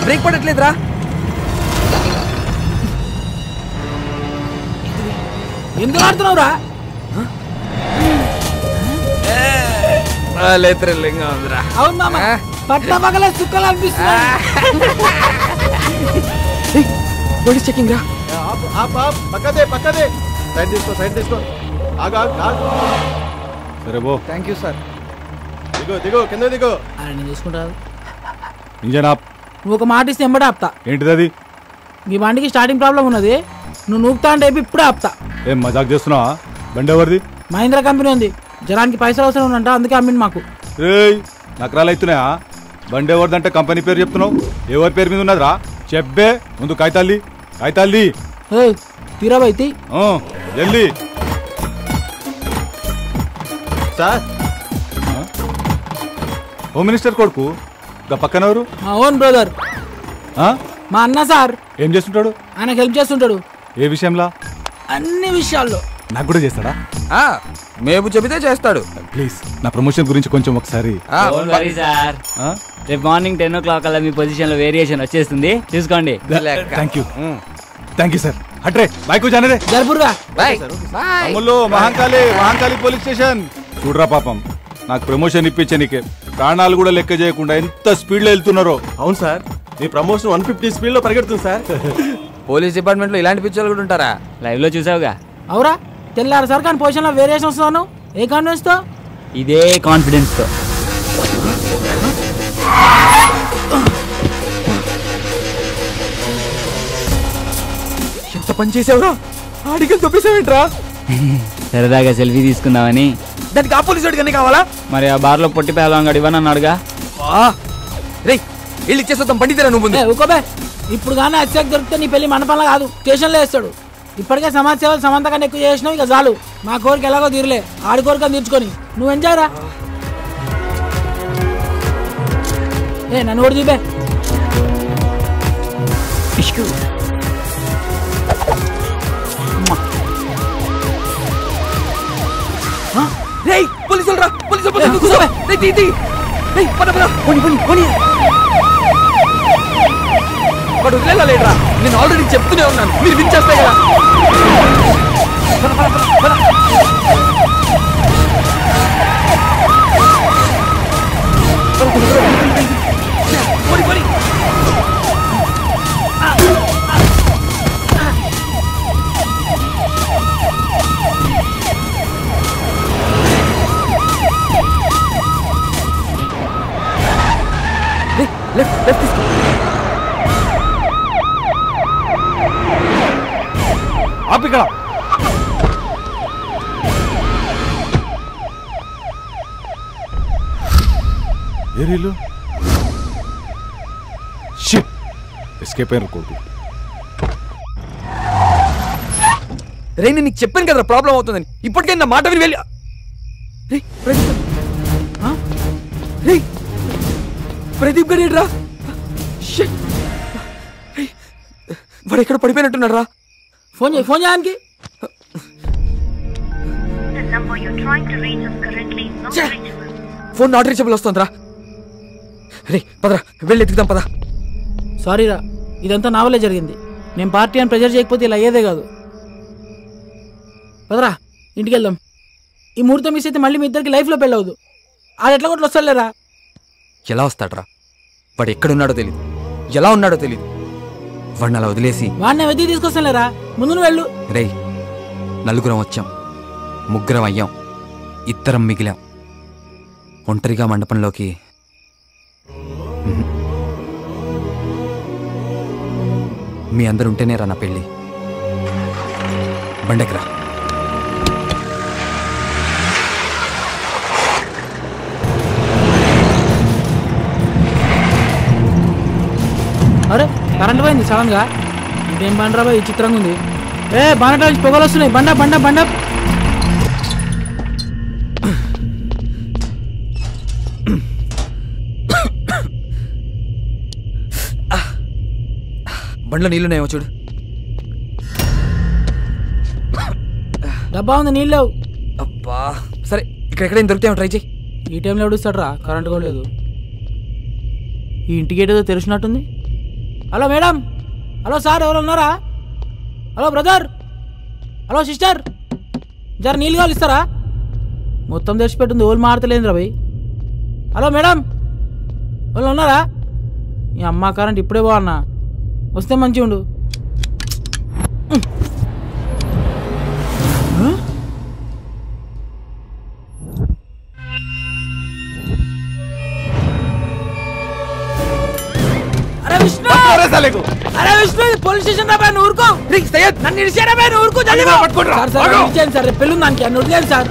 Break పడట్లేదురా. ఎందుకు ఆడుతున్నావురా? Thrilling ఉందిరా. అవును మామ, పట్ట పగల చుక్కలు అనిపిస్తుంది. చెకింగ్ రా. పక్కదే సైడ్ తీసుకో. సరే బో. Thank you sir. దిగో కింద దిగో. అరే నేను చూసుకుంటాను. ఇంజన్ ఆప్. నువ్వు ఒక మాట ఇస్తే ఎంబడే ఆపుతా. ఏంటిది అది? ఈ బండికి స్టార్టింగ్ ప్రాబ్లం ఉన్నది, నువ్వు నూపుతా అంటే ఇప్పుడే ఆపుతా. ఏం మజాక్ చేస్తున్నావా? బండి ఎవరిది? మహీంద్రా కంపెనీ ఉంది, జనానికి పైసలు అవసరం ఉందంట, అందుకే అమ్మింది మాకు. రేయ్ నకరాలు అవుతున్నాయా? బండి ఎవరిదంటే కంపెనీ పేరు చెప్తున్నావు, ఎవరి పేరు మీద ఉన్నదిరా? చెప్పే ముందు కాగితాల్ది. తీరాబైతి జల్దీ. సార్ హోమ్ మినిస్టర్ కొడుకు పక్కన ఎవరు? మా ఓన్ బ్రదర్, మా అన్న సార్. ఏం చేస్తుంటాడు? ఆయనకు హెల్ప్ చేస్తుంటాడు. ఏ విషయంలో? అన్ని విషయాల్లో. నాకు కూడా చేస్తాడా? మేము చెబితే చేస్తాడు. ప్లీజ్ నా ప్రమోషన్ గురించి కొంచెం ఒకసారి. సార్ రేపు మార్నింగ్ 10 o'clock అలా మీ పొజిషన్ లో వేరియేషన్ వచ్చేస్తుంది, చూసుకోండి. Thank you sir. అట్రే బైక్ జానరే జరుపురుగా. Mahankali police station. చూడరా పాపం, నాకు ప్రమోషన్ ఇప్పించనీకే ప్రాణాలు కూడా లెక్క చేయకుండా ఎంత స్పీడ్ లో వెళ్తున్నారో. అవును సార్, మీ ప్రమోషన్ 150 స్పీడ్ లో పరిగెడుతుంది సార్. పోలీస్ డిపార్ట్మెంట్ లో ఇలాంటి పిక్చర్లు కూడా ఉంటారా? లైవ్ లో చూసావుగా. అవురా, తెల్లారు సార్ కానీ పొజిషన్ లో వేరియేషన్ వస్తున్నాను. ఏ కాన్ఫిడెన్స్ తో? ఇదే కాన్ఫిడెన్స్ తో. ఎంత పని చేసావురా? ఆడికి తొప్పేసావేంట్రా? సరదాగా సెల్ఫీ తీసుకుందామని. దానికి ఆ పోలీసు వాడికి అన్నీ కావాలా? మరి ఆ బార్ లో పొట్టి పేలవాడు ఇవ్వనన్నాడుగా. రే వీళ్ళు ఇచ్చేస్తాం, పండితేరా నువ్వు. ఊకోబే, ఇప్పుడు కానీ అత్యాక్ దొరికితే నీ పెళ్లి మండపంలో కాదు, స్టేషన్లో వేస్తాడు. ఇప్పటికే సమాజ సేవలు సమంత కన్నా ఎక్కువ చేసినావు, ఇక చాలు. మా కోరిక ఎలాగో తీరలే, ఆడి కోరిక తీర్చుకొని నువ్వు ఎంజాయ్ రా. నన్ను కూడా చూపే. పోలీసులు రా, పోలీసులు. వాడు వదిలేరా? నేను ఆల్రెడీ చెప్తూనే ఉన్నాను, మీరు వినిచేస్తాయి కదా. లెఫ్ట్ తీసుకో. ఆపిక్కడ. ఏరీలు ఎస్కేప్ అయిన కొడుకు. రే నేను నీకు చెప్పాను కదా ప్రాబ్లం అవుతుందని, ఇప్పటికే నా మాట విని వెళ్ళి. ప్రదీప్ గడేడ్రా, వాడు ఎక్కడ పడిపోయినట్టున్నాడు రా. ఫోన్ చేయడానికి. ఫోన్ నాట్ రీచబుల్ వస్తుందిరా. రే పదరా, వెళ్ళి ఎత్తుకుదాం పద. సారీ రా, ఇదంతా నా వల్లే జరిగింది. నేను పార్టీ అని ప్రెజర్ చేయకపోతే ఇలా అయ్యేదే కాదు. పదరా ఇంటికి వెళ్దాం. ఈ ముహూర్తం మిస్ అయితే మళ్ళీ మీ ఇద్దరికి లైఫ్లో పెళ్ళవద్దు. ఆడు ఎట్లా కొట్లు వస్తాడులేరా. ఎలా వస్తాడ్రా? వాడు ఎక్కడున్నాడో తెలీదు, ఎలా ఉన్నాడో తెలీదు. వాడిని అలా వదిలేసి వాడిని వెతికి తీసుకొస్తానులేరా, ముందు నువ్వు వెళ్ళు. రే నలుగురం వచ్చాం, ముగ్గురం అయ్యాం, ఇద్దరం మిగిలాం. ఒంటరిగా మండపంలోకి మీ అందరు ఉంటేనే రా నా పెళ్ళి. బండెకరా. అరే కరెంట్ పోయింది సడన్ గా. ఇదేం బండరా బాయ్, చిత్రంగా ఉంది. బాగా పొగలు వస్తున్నాయి. బండ బండ బండ. బండ్లో నీళ్ళున్నాయేమో చూడు. డబ్బా ఉంది, నీళ్ళు లేవు. అబ్బా సరే, ఇక్కడెక్కడేం దొరికితేమో ట్రై చేయి. ఈ టైంలో ఎవడుస్తాడు రా, కరెంట్ కూడా లేదు. ఈ ఇంటికి ఏదో తెలిసినట్టుంది. హలో మేడం, హలో సార్, ఎవరు ఉన్నారా? హలో బ్రదర్, హలో సిస్టర్, జర నీళ్ళు కావాలి ఇస్తారా? మొత్తం తెచ్చిపెట్టింది, ఓళ్ళు మారతలేదురా భయ్. హలో మేడం, వాళ్ళు ఉన్నారా? ఈ అమ్మ కరెంట్ ఇప్పుడే బాగున్నా, వస్తే మంచిగా ఉండు. అరే విష్ణు, అరే విష్ణు, పోలీస్ స్టేషన్ రా బాయ్, ఊరుకో. నన్ను ఇడిచారా బాయ్, ఊరుకో. సార్ సార్ ఇచ్చేయండి సార్, రేపు పెళ్ళి దానికి అన్ను వదిలేండి సార్.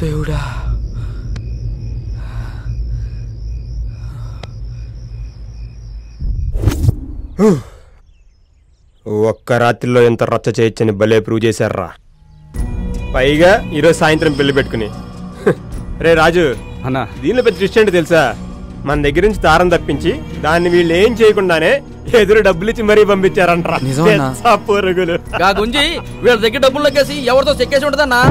దేవుడా, ఒక్క రాత్రిలో ఎంత రచ్చ చేయొచ్చని భలే ప్రూవ్ చేశారా. పైగా ఈరోజు సాయంత్రం పెళ్లి పెట్టుకుని. రే రాజు అన్నా, దీనిలో పెద్ద ట్విస్ట్ ఏంటి తెలుసా? మన దగ్గర నుంచి దారం తప్పించి దాన్ని వీళ్ళు ఏం చేయకుండానే ఎదురు డబ్బులు ఇచ్చి మరీ పంపించారంటారా. నిజమన్నా? పొరుగులు గుంజి వీళ్ళ దగ్గర డబ్బులు లెక్కేసి ఎవరితో చెక్కేసి ఉంటదన్నా.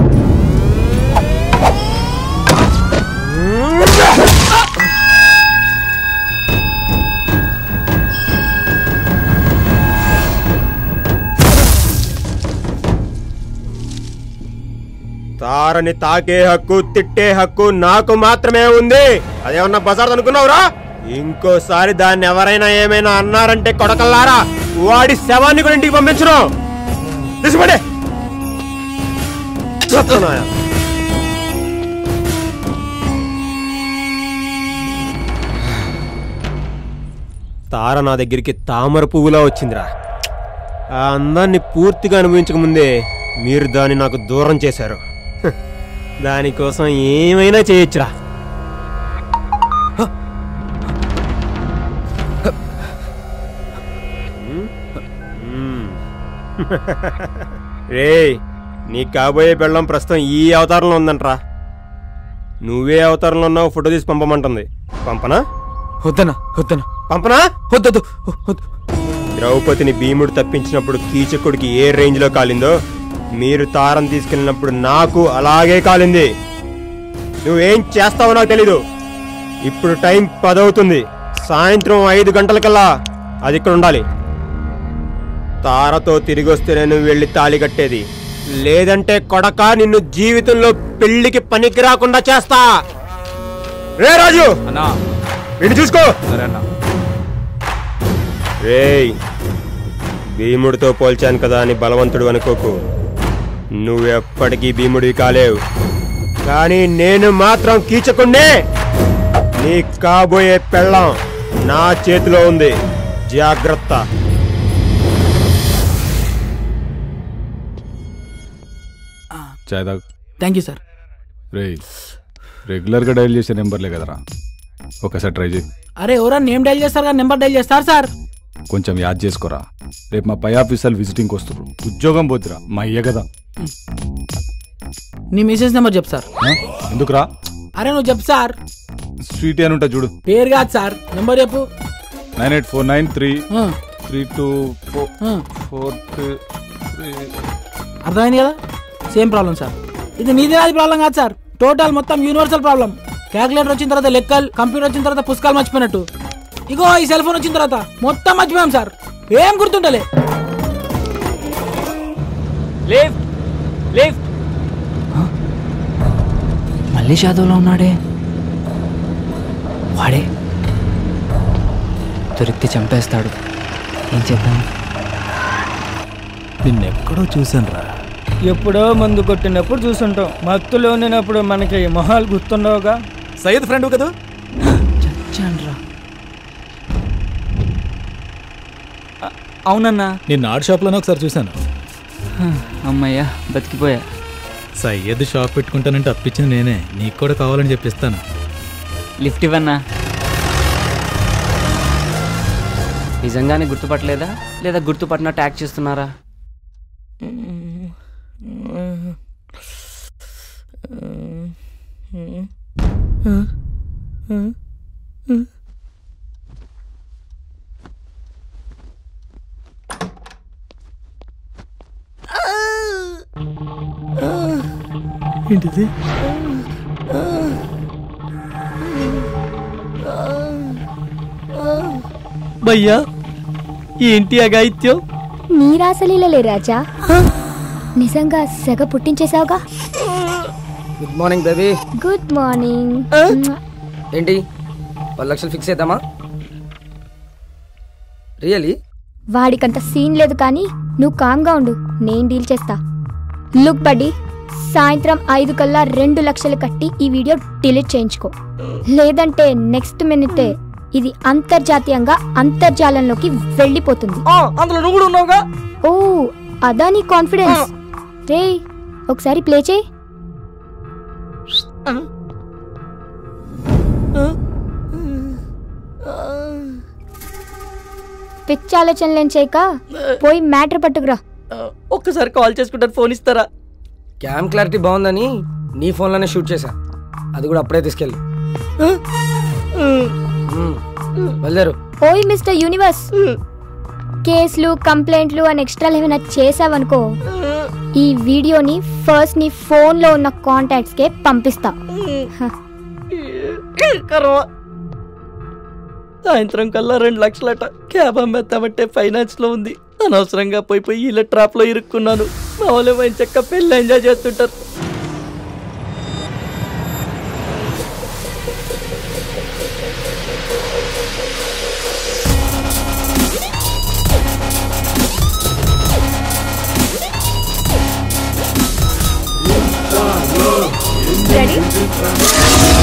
తారని తాకే హక్కు, తిట్టే హక్కు నాకు మాత్రమే ఉంది. అదేమన్నా బజార్ అనుకున్నావురా? ఇంకోసారి దాన్ని ఎవరైనా ఏమైనా అన్నారంటే కొడకల్లారా, వాడి శవాన్ని కూడా ఇంటికి పంపించను. తీసుకోండి. తార నా దగ్గరికి తామర పువ్వులా వచ్చిందిరా. ఆ అందాన్ని పూర్తిగా అనుభవించక ముందే మీరు దాన్ని నాకు దూరం చేశారు. దానికోసం ఏమైనా చేయొచ్చురా. రేయ్, నీ కాబోయే పెళ్ళం ప్రస్తుతం ఈ అవతారంలో ఉందంట్రా. నువ్వే అవతారంలో ఉన్నావు, ఫోటో తీసి పంపమంటుంది. పంపనా? వద్దనా వద్దనా పంపనా? వద్దొద్దు. ద్రౌపదిని భీముడు తప్పించినప్పుడు కీచకుడికి ఏ రేంజ్ లో కాలిందో, మీరు తారం తీసుకెళ్ళినప్పుడు నాకు అలాగే కాలింది. నువ్వేం చేస్తావో నాకు తెలీదు. ఇప్పుడు టైం 10 అవుతుంది. సాయంత్రం 5 గంటలకల్లా అది ఇక్కడ ఉండాలి. తారతో తిరిగి వస్తేనే నువ్వు వెళ్ళి తాళి కట్టేది. లేదంటే కొడక నిన్ను జీవితంలో పెళ్లికి పనికి రాకుండా చేస్తా. రే రాజు, అన్నా వీడిని చూసుకో. సరే అన్నా. రేయ్, భీముడితో పోల్చాను కదా అని బలవంతుడు అనుకోకు. నువ్వెప్పటికీ భీముడివి కాలేవు. కానీ నేను మాత్రం కీచకుండే. నీ కాబోయే పెళ్ళం నా చేతిలో ఉంది, జాగ్రత్త. చాయ్ తాగు. Thank you sir. రేయ్, రెగ్యులర్గా డైల్ చేసే నెంబర్లే కదరా, ఒకసారి ట్రై చేయి. అరే ఎవరా నేమ్ డైల్ చేస్తారు కానీ నెంబర్ డైల్ చేస్తారు సార్. కొంచెం యాద్ చేసుకోరా. రేపు మా పై ఆఫీసర్లు విజిటింగ్కి వస్తారు. ఉద్యోగం పోతురా, మా అయ్య కదా. నీ మెసేజ్ నెంబర్ చెప్పు సార్. ఎందుకురా? అరే నువ్వు చెప్పు సార్. స్వీట్ అని ఉంటా చూడు. పేరు కాదు సార్, నెంబర్ చెప్పు. 98493324. అర్థమైంది కదా? Same problem sir. ఇది నీదే అది ప్రాబ్లం కాదు సార్, టోటల్ మొత్తం యూనివర్సల్ ప్రాబ్లం. క్యాలిక్యులేటర్ వచ్చిన తర్వాత లెక్కలు, కంప్యూటర్ వచ్చిన తర్వాత పుస్తకాలు మర్చిపోయినట్టు. ఇగో ఈ సెల్ ఫోన్ వచ్చిన తర్వాత మొత్తం మర్చిపోయాం సార్, ఏం గుర్తుంటలే. మళ్ళీ షాదోలో ఉన్నాడే. వాడే దొరికితే చంపేస్తాడు. ఏం చేద్దాం? నిన్నెక్కడో చూశాను రా. ఎప్పుడో మందు కొట్టినప్పుడు చూసుంటాం, మత్తులో ఉన్నప్పుడు మనకి మొహాలు గుర్తుండవుగా. సయ్యద్ ఫ్రెండ్ కదా? చచ్చాన్రా. అవునన్నా, నిన్న ఆర్ట్ షాప్లోనే ఒకసారి చూశాను. అమ్మయ్యా బతికిపోయా. సయ్యద్ షాప్ పెట్టుకుంటానంటే అప్పించింది నేనే, నీకు కూడా కావాలని చెప్పిస్తాను. లిఫ్ట్ ఇవ్వన్నా. నిజంగానే గుర్తుపట్టలేదా లేదా గుర్తుపట్టినట్టు యాక్ట్ చేస్తున్నారా? ఏంటిది? భయ్యా ఏంటి అగాయిత్యం? నీ రాసలీలలే రాజా, నిజంగా సెగ పుట్టించేసావుగా. Good morning baby. Good morning. ఏంటి 10 లక్షలు ఫిక్స్ చేద్దామా? రియలీ? వాడికంత సీన్ లేదు కానీ నువ్వు కామ్గా ఉండు, నేను డీల్ చేస్తా. లుక్ బడ్డీ, సాయంత్రం 5 కల్లా 2 లక్షలు కట్టి ఈ వీడియో డిలీట్ చేయించుకో, లేదంటే నెక్స్ట్ మినిటే ఇది అంతర్జాతీయంగా అంతర్జాలంలోకి వెళ్ళిపోతుంది. అందులో నువ్వు కూడా ఉన్నావుగా. ఓ అదా నీ కాన్ఫిడెన్స్? రే ఒకసారి ప్లే చేయి. పిచ్చి ఆలోచనలేం చేయక పోయి మ్యాటర్ పట్టుకురా. ఒక్కసారి కాల్ చేసుకుంటాను, ఫోన్ ఇస్తారా? క్యామ్ క్లారిటీ బాగుందని నీ ఫోన్లోనే షూట్ చేశా, అది కూడా అప్పుడే తీసుకెళ్ళి వెళ్ళారు. ఓయ్ మిస్టర్ యూనివర్స్, కేసులు కంప్లైంట్లు అని ఎక్స్ట్రాలు ఏమైనా చేసావనుకో, ఈ వీడియోని ఫస్ట్ నీ ఫోన్ లో ఉన్న కాంటాక్ట్స్ కే పంపిస్తా. సాయంత్రం కల్లా 2 లక్షలట. క్యాబ్ అమ్మేస్తామంటే ఫైనాన్స్ లో ఉంది. అనవసరంగా పోయి ఇలా ట్రాప్ లో ఇరుక్కున్నాను. మా వాళ్ళు మంచి చెక్క పెళ్ళి ఎంజాయ్ చేస్తుంటారు.